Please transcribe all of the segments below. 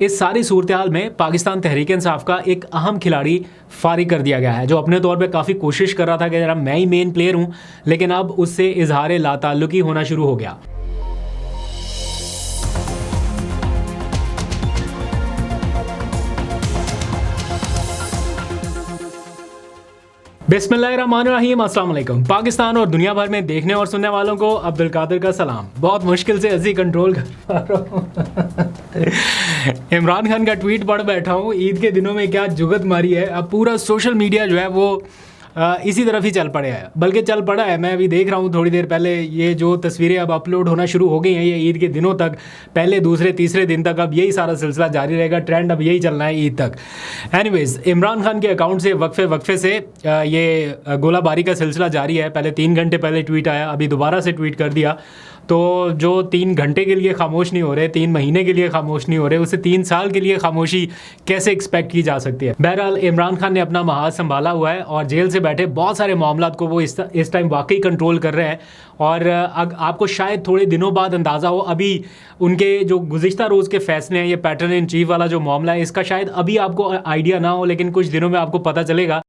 इस सारी सूरत हाल में पाकिस्तान तहरीक इंसाफ का एक अहम खिलाड़ी फारिग कर दिया गया है, जो अपने तौर पे काफ़ी कोशिश कर रहा था कि जरा मैं ही मेन प्लेयर हूँ, लेकिन अब उससे इजहार लाताल्लुकी होना शुरू हो गया। बिस्मिल्लाहिर्रहमानिर्रहीम, अस्सलाम वालेकुम। पाकिस्तान और दुनिया भर में देखने और सुनने वालों को अब्दुल कादिर का सलाम। बहुत मुश्किल से हंसी कंट्रोल कर पा रहा हूँ। इमरान खान का ट्वीट पढ़ बैठा हूँ, ईद के दिनों में क्या जुगत मारी है। अब पूरा सोशल मीडिया जो है वो इसी तरफ ही चल पड़े है, बल्कि चल पड़ा है। मैं अभी देख रहा हूँ थोड़ी देर पहले ये जो तस्वीरें अब अपलोड होना शुरू हो गई हैं, ये ईद के दिनों तक, पहले दूसरे तीसरे दिन तक अब यही सारा सिलसिला जारी रहेगा। ट्रेंड अब यही चलना है ईद तक। एनीवेज, इमरान खान के अकाउंट से वक्फे से ये गोलाबारी का सिलसिला जारी है। पहले 3 घंटे पहले ट्वीट आया, अभी दोबारा से ट्वीट कर दिया। तो जो 3 घंटे के लिए खामोश नहीं हो रहे, 3 महीने के लिए खामोश नहीं हो रहे, उसे 3 साल के लिए खामोशी कैसे एक्सपेक्ट की जा सकती है। बहरहाल इमरान खान ने अपना महाज संभाला हुआ है और जेल से बैठे बहुत सारे मामलात को वो इस टाइम वाकई कंट्रोल कर रहे हैं। और आपको शायद थोड़े दिनों बाद अंदाज़ा हो, अभी उनके जो गुज़िश्ता रोज़ के फैसले हैं, ये पैटर्न इन चीफ वाला जो मामला है, इसका शायद अभी आपको आइडिया ना हो, लेकिन कुछ दिनों में आपको पता चलेगा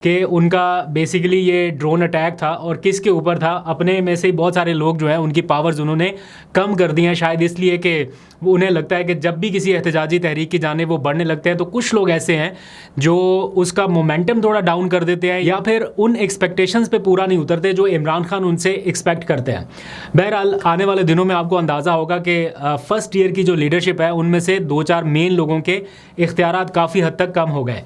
कि उनका बेसिकली ये ड्रोन अटैक था और किसके ऊपर था। अपने में से बहुत सारे लोग जो हैं उनकी पावर्स उन्होंने कम कर दी हैं, शायद इसलिए कि उन्हें लगता है कि जब भी किसी एहतजाजी तहरीक की जाने वो बढ़ने लगते हैं तो कुछ लोग ऐसे हैं जो उसका मोमेंटम थोड़ा डाउन कर देते हैं या फिर उन एक्सपेक्टेशंस पे पूरा नहीं उतरते जो इमरान खान उनसे एक्सपेक्ट करते हैं। बहरहाल आने वाले दिनों में आपको अंदाज़ा होगा कि फर्स्ट ईयर की जो लीडरशिप है उनमें से 2-4 मेन लोगों के इख्तियारात काफ़ी हद तक कम हो गए।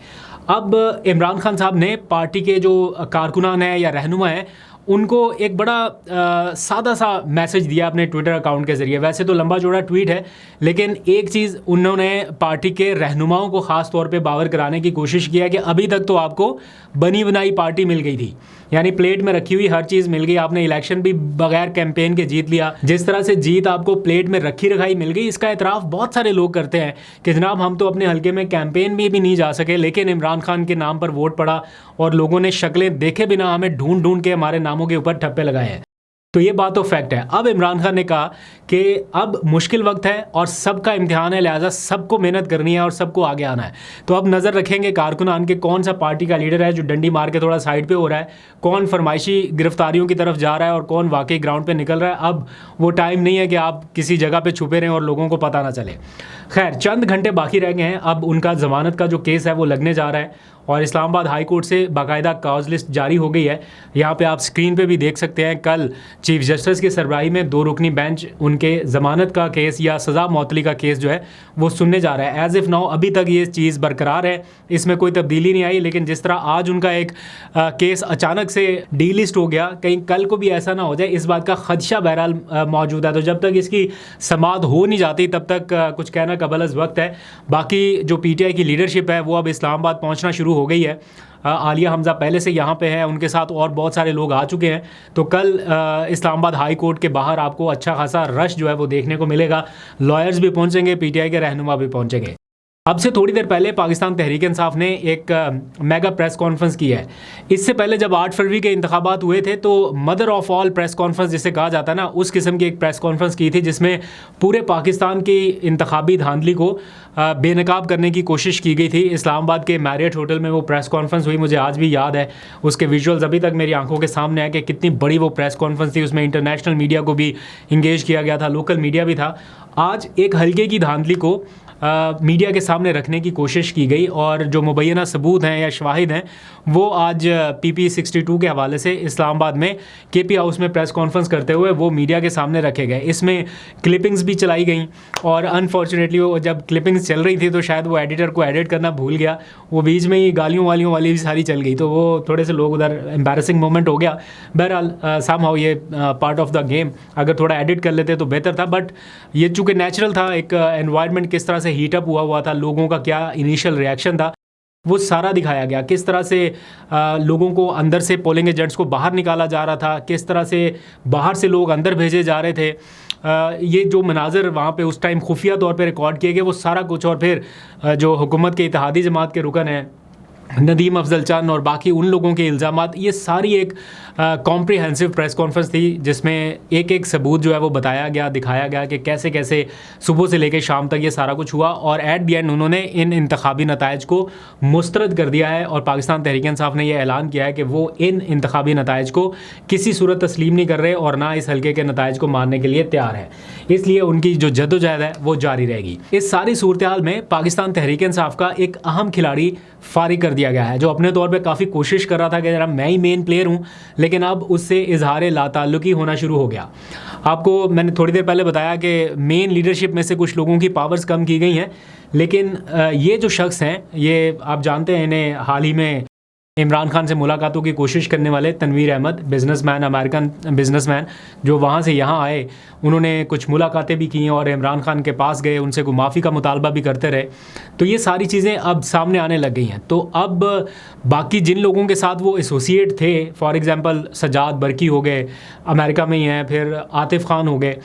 अब इमरान खान साहब ने पार्टी के जो कारकुनान हैं या रहनुमा हैं उनको एक बड़ा सादा सा मैसेज दिया अपने ट्विटर अकाउंट के ज़रिए। वैसे तो लंबा चौड़ा ट्वीट है, लेकिन एक चीज़ उन्होंने पार्टी के रहनुमाओं को ख़ास तौर पे बावर कराने की कोशिश किया कि अभी तक तो आपको बनी बनाई पार्टी मिल गई थी, यानी प्लेट में रखी हुई हर चीज़ मिल गई। आपने इलेक्शन भी बगैर कैंपेन के जीत लिया। जिस तरह से जीत आपको प्लेट में रखी रखाई मिल गई, इसका एतराफ़ बहुत सारे लोग करते हैं कि जनाब हम तो अपने हल्के में कैंपेन में भी नहीं जा सके, लेकिन इमरान खान के नाम पर वोट पड़ा और लोगों ने शक्लें देखे बिना हमें ढूंढ ढूंढ के हमारे नामों के ऊपर ठप्पे लगाए हैं। तो ये बात तो फैक्ट है। अब इमरान खान ने कहा कि अब मुश्किल वक्त है और सबका इम्तिहान है, लिहाजा सबको मेहनत करनी है और सबको आगे आना है। तो अब नज़र रखेंगे कारकुनान के कौन सा पार्टी का लीडर है जो डंडी मार के थोड़ा साइड पे हो रहा है, कौन फरमाइशी गिरफ्तारियों की तरफ जा रहा है और कौन वाकई ग्राउंड पे निकल रहा है। अब वो टाइम नहीं है कि आप किसी जगह पे छुपे रहें और लोगों को पता ना चले। खैर, चंद घंटे बाकी रह गए हैं। अब उनका ज़मानत का जो केस है वो लगने जा रहा है और इस्लामाबाद हाई कोर्ट से बाकायदा कॉज लिस्ट जारी हो गई है। यहाँ पे आप स्क्रीन पे भी देख सकते हैं, कल चीफ जस्टिस की सरबराही में 2 रुकनी बेंच उनके ज़मानत का केस या सज़ा मौतली का केस जो है वो सुनने जा रहा है। एज़ इफ़ नाउ अभी तक ये चीज़ बरकरार है, इसमें कोई तब्दीली नहीं आई। लेकिन जिस तरह आज उनका एक केस अचानक से डीलिस्ट हो गया, कहीं कल को भी ऐसा ना हो जाए, इस बात का खदशा बहरहाल मौजूद है। तो जब तक इसकी समाअत हो नहीं जाती तब तक कुछ कहना कबल वक्त है। बाकी जो PTI की लीडरशिप है वो अब इस्लामाबाद पहुँचना शुरू हो गई है। आलिया हमजा पहले से यहाँ पे है, उनके साथ और बहुत सारे लोग आ चुके हैं। तो कल इस्लामाबाद हाई कोर्ट के बाहर आपको अच्छा खासा रश जो है वो देखने को मिलेगा। लॉयर्स भी पहुँचेंगे, PTI के रहनुमा भी पहुँचेंगे। अब से थोड़ी देर पहले पाकिस्तान तहरीक इंसाफ ने एक मेगा प्रेस कॉन्फ्रेंस की है। इससे पहले जब 8 फरवरी के इंतखाबात हुए थे तो mother of all press conference जिसे कहा जाता है ना, उस किस्म की एक प्रेस कॉन्फ्रेंस की थी जिसमें पूरे पाकिस्तान की इंतखाबी धांधली को बेनकाब करने की कोशिश की गई थी। इस्लामाबाद के मैरियट होटल में वो प्रेस कॉन्फ्रेंस हुई, मुझे आज भी याद है। उसके विजुअल्स अभी तक मेरी आंखों के सामने है कि कितनी बड़ी वो प्रेस कॉन्फ्रेंस थी। उसमें इंटरनेशनल मीडिया को भी इंगेज किया गया था, लोकल मीडिया भी था। आज एक हल्के की धांधली को मीडिया के सामने रखने की कोशिश की गई और जो मुबैना सबूत हैं या शवाहिद हैं वो आज PP 62 के हवाले से इस्लामाबाद में KP हाउस में प्रेस कॉन्फ्रेंस करते हुए वो मीडिया के सामने रखे गए। इसमें क्लिपिंग्स भी चलाई गई और अनफॉर्चुनेटली वो जब क्लिपिंग्स चल रही थी तो शायद वो एडिटर को एडिट करना भूल गया, वो बीच में ही गालियों वालियों वाली भी सारी चल गई, तो वो थोड़े से लोग उधर एम्बैरसिंग मोमेंट हो गया। बहरहाल समहाउ ये पार्ट ऑफ द गेम, अगर थोड़ा एडिट कर लेते तो बेहतर था, बट ये चूँकि नेचुरल था, एक एनवायरनमेंट किस तरह से हीटअप हुआ था, लोगों का क्या इनिशियल रिएक्शन था वो सारा दिखाया गया। किस तरह से लोगों को अंदर से पोलिंग एजेंट्स को बाहर निकाला जा रहा था, किस तरह से बाहर से लोग अंदर भेजे जा रहे थे। ये जो मनाजर वहाँ पे उस टाइम खुफिया तौर पे रिकॉर्ड किए गए वो सारा कुछ, और फिर जो हुकूमत के इत्तेहादी जमात के रुकन हैं नदीम अफजल चंद और बाकी उन लोगों के इल्ज़ामात, ये सारी एक कॉम्प्रिहेंसिव प्रेस कॉन्फ्रेंस थी जिसमें एक एक सबूत जो है वो बताया गया, दिखाया गया कि कैसे कैसे सुबह से लेकर शाम तक ये सारा कुछ हुआ। और एट दी एंड उन्होंने इन इंतखाबी नताइज को मुस्तरद कर दिया है और पाकिस्तान तहरीक इंसाफ ने यह ऐलान किया है कि वो इन इंतखाबी नताइज को किसी सूरत तस्लीम नहीं कर रहे और ना इस हल्के के नताइज को मानने के लिए तैयार है। इसलिए उनकी जो जद्दोजहद है वो जारी रहेगी। इस सारी सूरत हाल में पाकिस्तान तहरीक इंसाफ का एक अहम खिलाड़ी फारिग कर दिया गया है, जो अपने तौर पे काफ़ी कोशिश कर रहा था कि जरा मैं ही मेन प्लेयर हूँ, लेकिन अब उससे इजहार लाताल्लुकी होना शुरू हो गया। आपको मैंने थोड़ी देर पहले बताया कि मेन लीडरशिप में से कुछ लोगों की पावर्स कम की गई हैं, लेकिन ये जो शख्स हैं, ये आप जानते हैं, इन्हें हाल ही में इमरान खान से मुलाकातों की कोशिश करने वाले Tanveer Ahmed, businessman, American businessman, जो वहाँ से यहाँ आए, उन्होंने कुछ मुलाकातें भी की और इमरान खान के पास गए, उनसे कोई माफ़ी का मुतालबा भी करते रहे। तो ये सारी चीज़ें अब सामने आने लग गई हैं। तो अब बाकी जिन लोगों के साथ वो एसोसिएट थे, फॉर एग्ज़ाम्पल सजाद बरकी हो गए, अमेरिका में ही हैं, फिर आतिफ़ खान हो गए,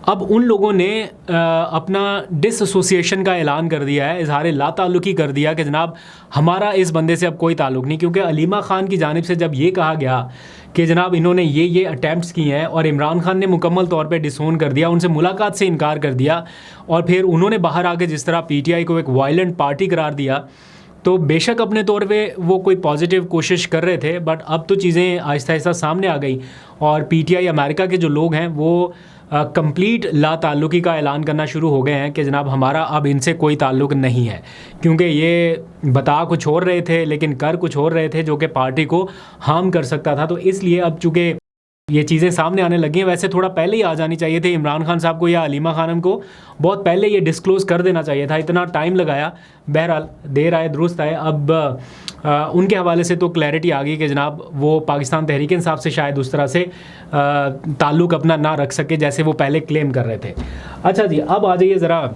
अब उन लोगों ने अपना डिसएसोसिएशन का ऐलान कर दिया है, इजहार लाताल्लुकी कर दिया कि जनाब हमारा इस बंदे से अब कोई ताल्लुक़ नहीं। क्योंकि अलीमा खान की जानिब से जब ये कहा गया कि जनाब इन्होंने ये अटैम्प्ट्स किए हैं और इमरान खान ने मुकम्मल तौर पे डिसोन कर दिया, उनसे मुलाकात से इनकार कर दिया और फिर उन्होंने बाहर आके जिस तरह पीटीआई को एक वायलेंट पार्टी करार दिया, तो बेशक अपने तौर पे वो कोई पॉजिटिव कोशिश कर रहे थे, बट अब तो चीज़ें आहिस्ता आहिस्ता सामने आ गई और पीटीआई अमेरिका के जो लोग हैं वो कंप्लीट लाताल्लुकी का ऐलान करना शुरू हो गए हैं कि जनाब हमारा अब इनसे कोई ताल्लुक़ नहीं है। क्योंकि ये बता कुछ और रहे थे लेकिन कर कुछ और रहे थे, जो कि पार्टी को हार्म कर सकता था। तो इसलिए अब चूँकि ये चीज़ें सामने आने लगी हैं, वैसे थोड़ा पहले ही आ जानी चाहिए थी इमरान खान साहब को या अलीमा खानम को, बहुत पहले ये डिस्क्लोज़ कर देना चाहिए था, इतना टाइम लगाया। बहरहाल देर आए दुरुस्त आए। अब उनके हवाले से तो क्लैरिटी आ गई कि जनाब वो पाकिस्तान तहरीक इंसाफ से शायद उस तरह से ताल्लुक़ अपना ना रख सके जैसे वो पहले क्लेम कर रहे थे। अच्छा जी, अब आ जाइए ज़रा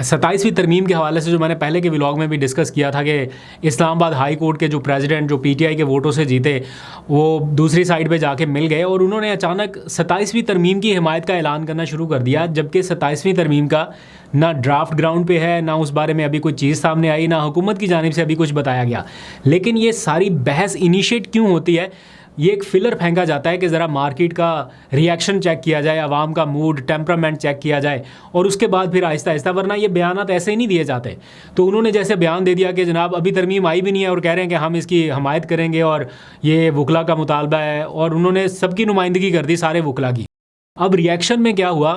27वीं तरमीम के हवाले से, जो मैंने पहले के व्लॉग में भी डिस्कस किया था कि इस्लामाबाद हाई कोर्ट के जो प्रेसिडेंट, जो पीटीआई के वोटों से जीते, वो दूसरी साइड पे जाके मिल गए और उन्होंने अचानक 27वीं तरमीम की हिमायत का ऐलान करना शुरू कर दिया, जबकि 27वीं तरमीम का ना ड्राफ्ट ग्राउंड पे है, ना उस बारे में अभी कोई चीज़ सामने आई, ना हुकूमत की जानिब से अभी कुछ बताया गया। लेकिन ये सारी बहस इनिशिएट क्यों होती है? ये एक फिलर फेंका जाता है कि ज़रा मार्केट का रिएक्शन चेक किया जाए, आवाम का मूड, टेम्परामेंट चेक किया जाए और उसके बाद फिर आहिस्ता आहिस्ता, वरना ये बयानात ऐसे ही नहीं दिए जाते। तो उन्होंने जैसे बयान दे दिया कि जनाब अभी तरमीम आई भी नहीं है और कह रहे हैं कि हम इसकी हमायत करेंगे और ये वकला का मुतालबा है, और उन्होंने सबकी नुमाइंदगी कर दी, सारे वकला की। अब रिएक्शन में क्या हुआ,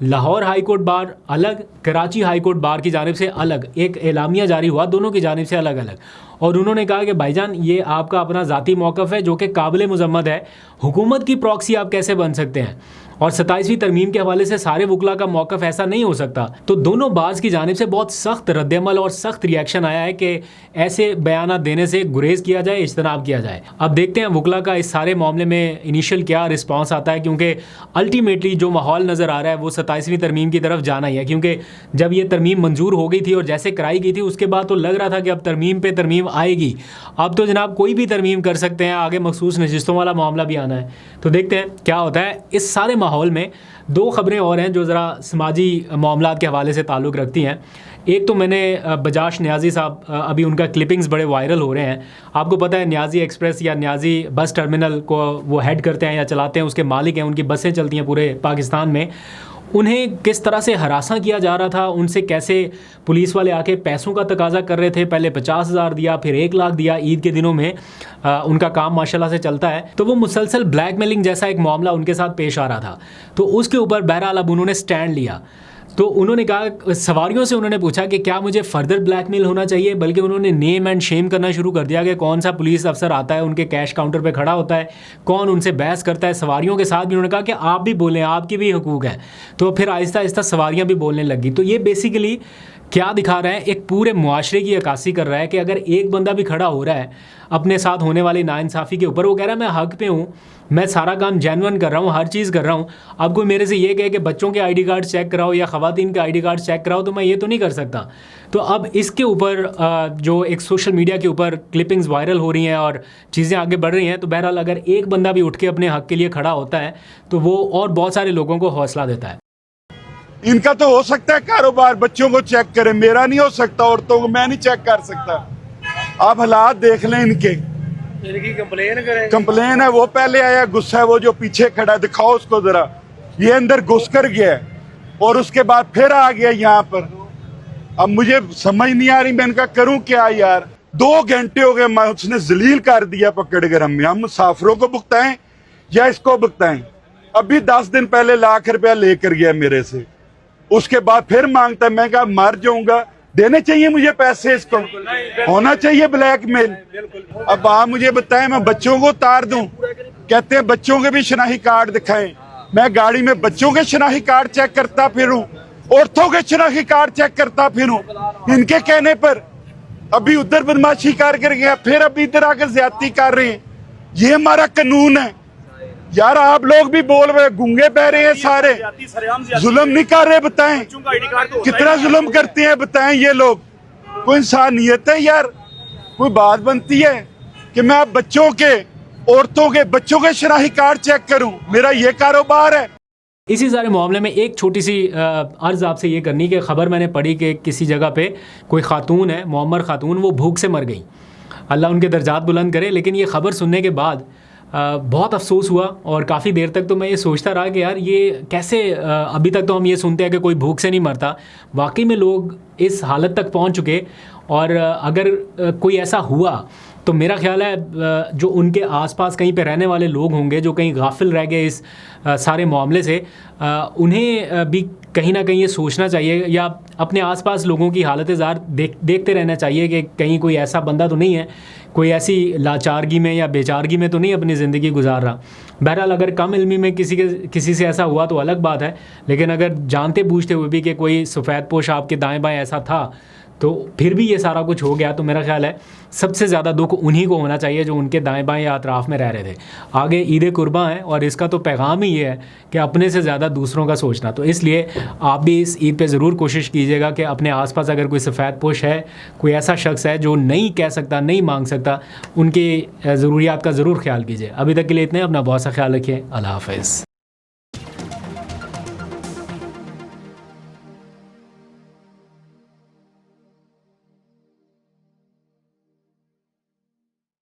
लाहौर हाई कोर्ट बार अलग, कराची हाई कोर्ट बार की जानिब से अलग एक एलामिया जारी हुआ, दोनों की जानिब से अलग अलग, और उन्होंने कहा कि भाईजान ये आपका अपना ज़ाती मौक़िफ़ है जो कि काबिल मुज़म्मत है, हुकूमत की प्रॉक्सी आप कैसे बन सकते हैं? और 27वीं तरमीम के हवाले से सारे वकला का मौक़िफ़ ऐसा नहीं हो सकता। तो दोनों बाज़ की जानिब से बहुत सख्त रद्दअमल और सख्त रिएक्शन आया है कि ऐसे बयानात देने से गुरेज़ किया जाए, इज्तनाब किया जाए। अब देखते हैं वकला का इस सारे मामले में इनिशियल क्या रिस्पॉन्स आता है, क्योंकि अल्टीमेटली जो माहौल नज़र आ रहा है वो 27वीं तरमीम की तरफ जाना ही है। क्योंकि जब ये तरमीम मंजूर हो गई थी और जैसे कराई गई थी, उसके बाद तो लग रहा था कि अब तरमीम पे तरमीम आएगी, अब तो जनाब कोई भी तरमीम कर सकते हैं, आगे मखसूस नशिस्तों वाला मामला भी आना है। तो देखते हैं क्या होता है। इस सारे माहौल में दो ख़बरें और हैं जो ज़रा समाजी मामलात के हवाले से ताल्लुक़ रखती हैं। एक तो मैंने बजाज न्याजी साहब, अभी उनका क्लिपिंग्स बड़े वायरल हो रहे हैं। आपको पता है न्याजी एक्सप्रेस या न्याजी बस टर्मिनल को वो हेड करते हैं या चलाते हैं, उसके मालिक हैं, उनकी बसें चलती हैं पूरे पाकिस्तान में। उन्हें किस तरह से हरासा किया जा रहा था, उनसे कैसे पुलिस वाले आके पैसों का तकाजा कर रहे थे, पहले 50,000 दिया, फिर 1 लाख दिया। ईद के दिनों में उनका काम माशाल्लाह से चलता है, तो वो मुसलसल ब्लैकमेलिंग जैसा एक मामला उनके साथ पेश आ रहा था। तो उसके ऊपर बहरहाल अब उन्होंने स्टैंड लिया। तो उन्होंने कहा, सवारियों से उन्होंने पूछा कि क्या मुझे फर्दर ब्लैकमेल होना चाहिए, बल्कि उन्होंने नेम एंड शेम करना शुरू कर दिया कि कौन सा पुलिस अफसर आता है उनके कैश काउंटर पे खड़ा होता है, कौन उनसे बहस करता है। सवारियों के साथ भी उन्होंने कहा कि आप भी बोलें, आपकी भी हुकूक हैं। तो फिर आहिस्ता आहिस्ता सवारियाँ भी बोलने लगी। तो ये बेसिकली क्या दिखा रहा है, एक पूरे मुआशरे की अक्कासी कर रहा है कि अगर एक बंदा भी खड़ा हो रहा है अपने साथ होने वाली नाइंसाफ़ी के ऊपर, वो कह रहा है मैं हक पे हूँ, मैं सारा काम जेन्युइन कर रहा हूँ, हर चीज़ कर रहा हूँ, अब कोई मेरे से ये कहे कि बच्चों के आईडी कार्ड चेक कराओ या ख़वातीन के आईडी कार्ड चेक कराओ, तो मैं ये तो नहीं कर सकता। तो अब इसके ऊपर जो एक सोशल मीडिया के ऊपर क्लिपिंग्स वायरल हो रही हैं और चीज़ें आगे बढ़ रही हैं, तो बहरहाल अगर एक बंदा भी उठ के अपने हक के लिए खड़ा होता है तो वो और बहुत सारे लोगों को हौसला देता है। इनका तो हो सकता है कारोबार, बच्चों को चेक करें, मेरा नहीं हो सकता, औरतों को मैं नहीं चेक कर सकता। आप हालात देख लें इनके। इनकी कंप्लेन करें। कंप्लेन है, वो पहले आया, गुस्सा है, वो जो पीछे खड़ा, दिखाओ उसको जरा। ये अंदर घुस कर गया है और उसके बाद फिर आ गया यहाँ पर। अब मुझे समझ नहीं आ रही मैं इनका करूं क्या यार। 2 घंटे हो गए, मैं उसने जलील कर दिया पकड़ कर। हम मुसाफिरों को भुगताएं या इसको भुगताएं? अभी 10 दिन पहले लाख रुपया लेकर गया मेरे से, उसके बाद फिर मांगता है। मैं कहा मर जाऊंगा, देने चाहिए मुझे पैसे, इसको होना चाहिए ब्लैकमेल। अब आप मुझे बताएं मैं बच्चों को उतार दूं? कहते हैं बच्चों के भी शनाही कार्ड दिखाएं। मैं गाड़ी में बच्चों के शनाही कार्ड चेक करता फिरूं, औरतों के शनाही कार्ड चेक करता फिरूं इनके कहने पर। अभी उधर बदमाशी कर गया, फिर अभी इधर आकर ज्यादती कर रहे हैं। ये हमारा कानून है यार। आप लोग भी बोल रहे, गूंगे बह रहे हैं सारे, जुल्म नहीं कर रहे? बताएं कितना जुल्म करते हैं, बताएं ये लोग। कोई इंसानियत है यार? कोई बात बनती है कि मैं अब बच्चों के, औरतों के, बच्चों के शनाही कार्ड चेक करूं? मेरा ये कारोबार है। इसी सारे मामले में एक छोटी सी अर्ज़ आपसे ये करनी कि ख़बर मैंने पढ़ी कि किसी जगह पे कोई ख़ातून है, मुअम्मर ख़ातून, वो भूख से मर गई। अल्लाह उनके दर्जात बुलंद करे। लेकिन ये ख़बर सुनने के बाद बहुत अफसोस हुआ और काफ़ी देर तक तो मैं ये सोचता रहा कि यार ये कैसे, अभी तक तो हम ये सुनते हैं कि कोई भूख से नहीं मरता, वाकई में लोग इस हालत तक पहुंच चुके। और अगर कोई ऐसा हुआ तो मेरा ख्याल है जो उनके आसपास कहीं पे रहने वाले लोग होंगे जो कहीं गाफिल रह गए इस सारे मामले से, उन्हें भी कहीं ना कहीं ये सोचना चाहिए या अपने आसपास लोगों की हालत ज़ार देखते रहना चाहिए कि कहीं कोई ऐसा बंदा तो नहीं है, कोई ऐसी लाचारगी में या बेचारगी में तो नहीं अपनी ज़िंदगी गुजार रहा। बहरहाल अगर कम इल्मी में किसी से ऐसा हुआ तो अलग बात है, लेकिन अगर जानते बूझते हुए भी कि कोई सफ़ेद पोश आपके दाएं बाएं ऐसा था तो फिर भी ये सारा कुछ हो गया, तो मेरा ख्याल है सबसे ज़्यादा दुख उन्हीं को होना चाहिए जो उनके दाएं बाएं या अतराफ़ में रह रहे थे। आगे ईद कुर्बां है और इसका तो पैगाम ही ये है कि अपने से ज़्यादा दूसरों का सोचना। तो इसलिए आप भी इस ईद पे ज़रूर कोशिश कीजिएगा कि अपने आसपास अगर कोई सफ़ेद पोश है, कोई ऐसा शख्स है जो नहीं कह सकता, नहीं मांग सकता, उनकी ज़रूरियात का ज़रूर ख्याल कीजिए। अभी तक के लिए इतने, अपना बहुत सा ख्याल रखिए। अल्लाह हाफ़िज़।